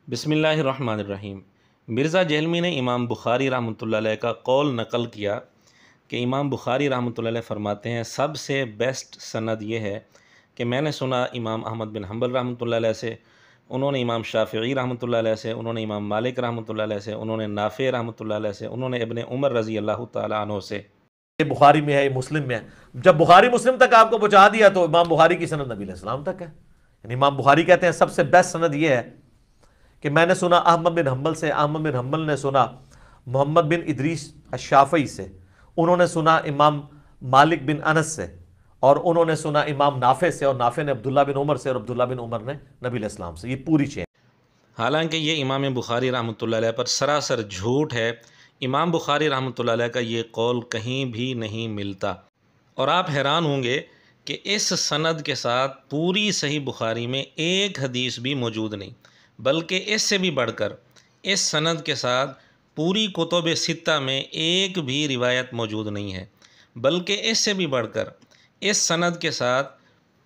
बिस्मिल्लाहिर्रहमानिर्रहीम। मिर्ज़ा जहलमी ने इमाम बुखारी रहमतुल्लाह अलैह का कौल नकल किया कि इमाम बुखारी रहमतुल्लाह अलैह फ़रमाते हैं सबसे बेस्ट सनद ये है कि मैंने सुना इमाम अहमद बिन हम्बल रहमतुल्लाह अलैह से, उन्होंने इमाम शाफ़िई रहमतुल्लाह अलैह से, उन्होंने इमाम मालिक रहमतुल्लाह अलैह से, उन्होंने नाफ़े रहमतुल्लाह अलैह से, उन्होंने इब्ने उमर रज़ी अल्लाह ताला अन्हु से। ये बुखारी में है, ये मुस्लिम में है। जब बुखारी मुस्लिम तक आपको पहुंचा दिया तो इमाम बुखारी की सनद नबी अलैहिस्सलाम तक है। यानी इमाम बुखारी कहते हैं सबसे बेस्ट सनद ये है कि मैंने सुना अहमद बिन हम्बल से, अहमद बिन हम्बल ने सुना मोहम्मद बिन इदरीस अश-शाफ़ई से, उन्होंने सुना इमाम मालिक बिन अनस से, और उन्होंने सुना इमाम नाफे से, और नाफे ने अब्दुल्ला बिन उमर से, और अब्दुल्ला बिन उमर ने नबी अलैहिस्सलाम से। ये पूरी चेन। हालांकि ये इमाम बुखारी रहमतुल्लाह अलैह पर सरासर झूठ है। इमाम बुखारी रहमतुल्लाह अलैह का ये कौल कहीं भी नहीं मिलता। और आप हैरान होंगे कि इस सनद के साथ पूरी सही बुखारी में एक हदीस भी मौजूद नहीं, बल्कि इससे भी बढ़कर इस सनद के साथ पूरी कुतुब सित्ता में एक भी रिवायत मौजूद नहीं है। बल्कि इससे भी बढ़कर इस सनद के साथ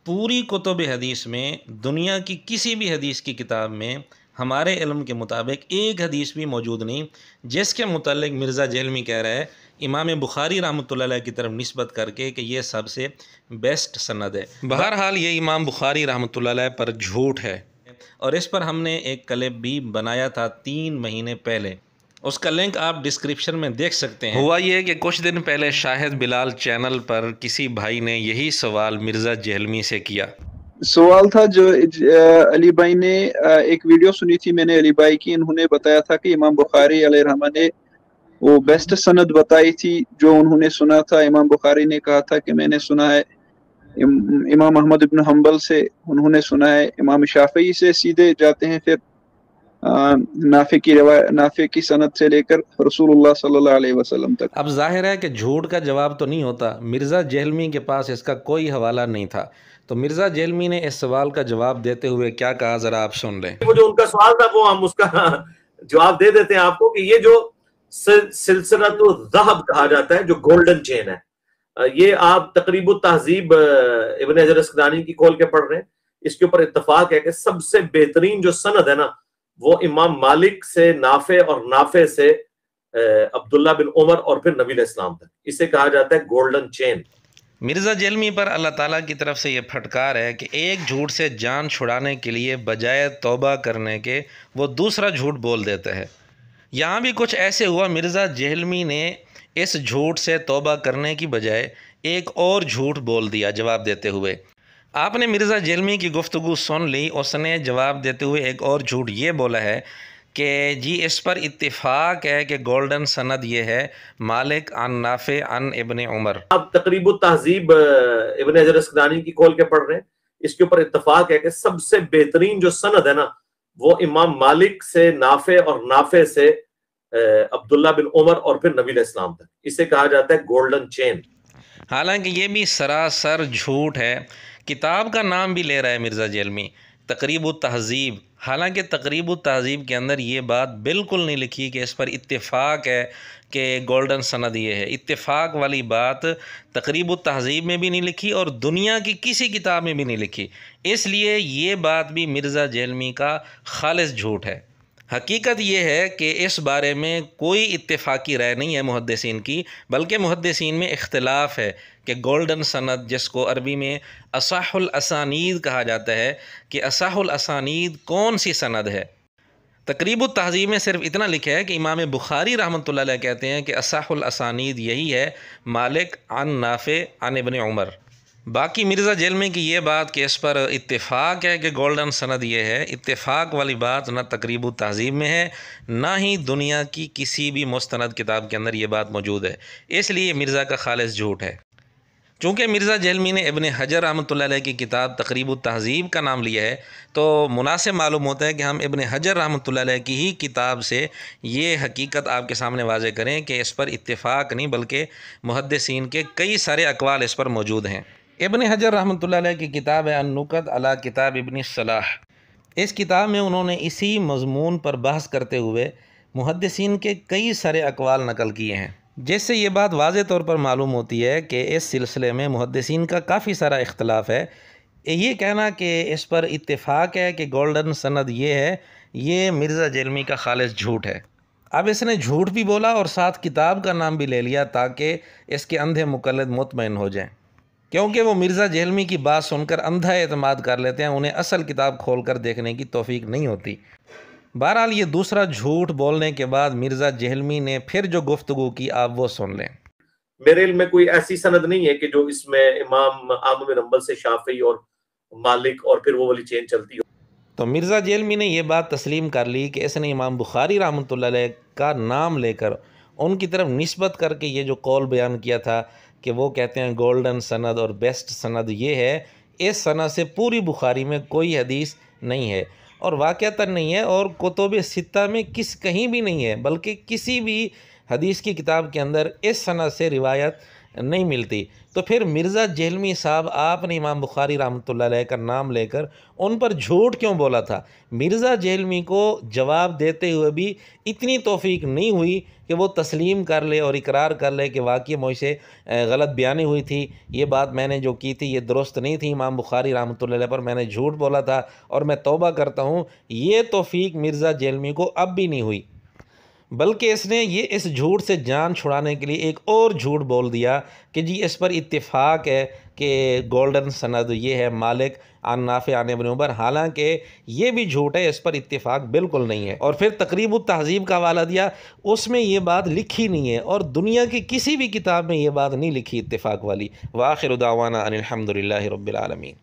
पूरी कुतुब हदीस में दुनिया की किसी भी हदीस की किताब में हमारे इल्म के मुताबिक एक हदीस भी मौजूद नहीं जिसके मुतल्लिक मिर्ज़ा जहलमी कह रहा है इमाम बुखारी रहमतुल्लाह अलैह की तरफ निस्बत करके कि ये सबसे बेस्ट सनद है। बहरहाल ये इमाम बुखारी रहमतुल्लाह अलैह पर झूठ है, और इस पर हमने एक क्लिप भी बनाया था 3 महीने पहले। उसका लिंक आप डिस्क्रिप्शन में देख सकते हैं। हुआ ये कि कुछ दिन पहले शाहिद बिलाल चैनल पर किसी भाई ने यही सवाल मिर्ज़ा जहलमी से किया। सवाल था जो अली भाई ने एक वीडियो सुनी थी मैंने अली भाई की, इन्होंने बताया था कि इमाम बुखारी अलैहिर्रहमा ने वो बेस्ट सनद बताई थी जो उन्होंने सुना था। इमाम बुखारी ने कहा था कि मैंने सुना है इमाम अहमद इब्न हम्बल से, उन्होंने सुना है इमाम शाफई से, सीधे जाते हैं फिर नाफे की सनद से लेकर रसूलुल्लाह सल्लल्लाहु अलैहि वसल्लम तक। अब जाहिर है कि झूठ का जवाब तो नहीं होता। मिर्ज़ा जहलमी के पास इसका कोई हवाला नहीं था, तो मिर्ज़ा जहलमी ने इस सवाल का जवाब देते हुए क्या कहा, ज़रा आप सुन लें। वो जो उनका सवाल था वो हम उसका जवाब दे देते हैं आपको कि ये जो सिलसिला तो ज़हब कहा जाता है, जो गोल्डन चेन है, ये आप तकरीबुत तहजीब इब्न हजर अस्कलानी की खोल के पढ़ रहे हैं। इसके ऊपर इत्तफाक है कि सबसे बेहतरीन जो सनद है ना वो इमाम मालिक से नाफे, और नाफे से अब्दुल्ला बिन उमर, और फिर नबी अलैहिस्सलाम तक। इसे कहा जाता है गोल्डन चेन। मिर्ज़ा जहलमी पर अल्लाह ताला की तरफ से ये फटकार है कि एक झूठ से जान छुड़ाने के लिए बजाय तौबा करने के वो दूसरा झूठ बोल देता है। यहाँ भी कुछ ऐसे हुआ, मिर्ज़ा जहलमी ने इस झूठ से तौबा करने की बजाय एक और झूठ बोल दिया जवाब देते हुए। आपने मिर्ज़ा जहलमी की गुफ्तगू सुन ली, उसने जवाब देते हुए एक और झूठ ये बोला है कि जी इस पर इत्तिफाक है कि गोल्डन सनद ये है मालिक अन नाफे अन इब्ने उमर। आप तकरीबुत तहजीब इब्न हजर अस्कलानी की खोल के पढ़ रहे हैं। इसके ऊपर इत्तफाक है कि सबसे बेहतरीन जो सनद है ना वो इमाम मालिक से नाफे, और नाफे से अब्दुल्ला बिन उमर, और फिर नबी अलैहिस्सलाम तक। इसे कहा जाता है गोल्डन चेन। हालांकि ये भी सरासर झूठ है। किताब का नाम भी ले रहा है मिर्ज़ा जहलमी, तकरीबुत तहजीब। हालांकि तकरीबुत तहजीब के अंदर ये बात बिल्कुल नहीं लिखी कि इस पर इत्तेफाक है कि गोल्डन सनद ये है। इत्तेफाक वाली बात तकरीबुत तहजीब में भी नहीं लिखी और दुनिया की किसी किताब में भी नहीं लिखी। इसलिए ये बात भी मिर्ज़ा जहलमी का खालिस झूठ है। हकीकत ये है कि इस बारे में कोई इत्तेफाकी राय नहीं है मुहद्दिसीन की, बल्कि मुहद्दिसीन में इख्तिलाफ़ है कि गोल्डन सनद, जिसको अरबी में असहुल असानीद कहा जाता है, कि असहुल असानीद कौन सी सनद है। तकरीबुत तहज़ीब में सिर्फ इतना लिखा है कि इमाम बुखारी रहमतुल्लाह अलैह कहते हैं कि असहुल असानीद यही है मालिक अन नाफे अन इब्ने उमर। बाकी मिर्ज़ा जहलमी की ये बात कि इस पर इत्तेफाक है कि गोल्डन सनद ये है, इत्तेफाक वाली बात ना तकरीबुत तहज़ीब में है, ना ही दुनिया की किसी भी मुस्तनद किताब के अंदर ये बात मौजूद है। इसलिए मिर्ज़ा का खालिस झूठ है। चूँकि मिर्ज़ा जहलमी ने इब्न हजर रहमतुल्लाह अलैह की किताब तकरीबुत तहज़ीब का नाम लिया है, तो मुनासिब मालूम होता है कि हम इब्न हजर रहमतुल्लाह अलैह की ही किताब से ये हकीकत आपके सामने वाज़े करें कि इस पर इत्तेफाक नहीं बल्कि मुहद्दिसीन के कई सारे अक़वाल इस पर मौजूद हैं। इब्न हजर रहमतुल्लाह अलैह की किताब है अन-नुकत अला किताब इब्न सलाह। इस किताब में उन्होंने इसी मज़मून पर बहस करते हुए मुहद्दिसीन के कई सारे अक़वाल नकल किए हैं, जिससे ये बात वाज़े तौर पर मालूम होती है कि इस सिलसिले में मुहद्दिसीन का काफ़ी सारा इख्तलाफ है। ये कहना कि इस पर इत्तेफाक है कि गोल्डन सनद ये है, ये मिर्ज़ा जेलमी का खालिस झूठ है। अब इसने झूठ भी बोला और साथ किताब का नाम भी ले लिया ताकि इसके अंधे मुक़ल्लिद मुतमईन हो जाएं, क्योंकि वो मिर्ज़ा जेहलमी की बात सुनकर अंधा एतमाद कर लेते हैं, उन्हें असल किताब खोल कर देखने की तौफीक नहीं होती। बहरहाल ये दूसरा झूठ बोलने के बाद मिर्ज़ा जेहलमी ने फिर जो गुफ्तगू की आप वो सुन लें। मेरे इल्म में कोई ऐसी सनद नहीं है कि जो इसमें इमाम आमद बिन हंबल से शाफी और मालिक और फिर वो वाली चेन चलती हो। तो मिर्ज़ा जेलमी ने यह बात तस्लीम कर ली कि इसने इमाम बुखारी रहमतुल्लाह अलैह का नाम लेकर उनकी तरफ निस्बत करके ये जो कौल बयान किया था कि वो कहते हैं गोल्डन सनद और बेस्ट सनद ये है, इस सनद से पूरी बुखारी में कोई हदीस नहीं है और वाक़अतन नहीं है और कुतुब सित्ता में कहीं भी नहीं है, बल्कि किसी भी हदीस की किताब के अंदर इस सनद से रिवायत नहीं मिलती। तो फिर मिर्ज़ा जेहलमी साहब आपने इमाम बुखारी रहमतुल्लाह अलैह का नाम लेकर उन पर झूठ क्यों बोला था? मिर्ज़ा जेहलमी को जवाब देते हुए भी इतनी तौफीक नहीं हुई कि वो तस्लीम कर ले और इकरार कर ले कि वाकई मुझसे गलत बयानी हुई थी, ये बात मैंने जो की थी ये दुरुस्त नहीं थी, इमाम बुखारी रहमतुल्लाह अलैह पर मैंने झूठ बोला था और मैं तौबा करता हूँ। ये तौफीक मिर्ज़ा जेहलमी को अब भी नहीं हुई, बल्कि इसने ये इस झूठ से जान छुड़ाने के लिए एक और झूठ बोल दिया कि जी इस पर इत्तिफाक है कि गोल्डन सनद ये है मालिक आन नाफ़े आने इब्न उमर, हालांकि ये भी झूठ है, इस पर इत्तिफाक बिल्कुल नहीं है। और फिर तक़रीबुत तहज़ीब का हवाला दिया, उसमें ये बात लिखी नहीं है और दुनिया की किसी भी किताब में ये बात नहीं लिखी इत्तिफाक वाली। व आखिर दावाना अनिल हम्दुलिल्लाहि रब्बिल आलमीन।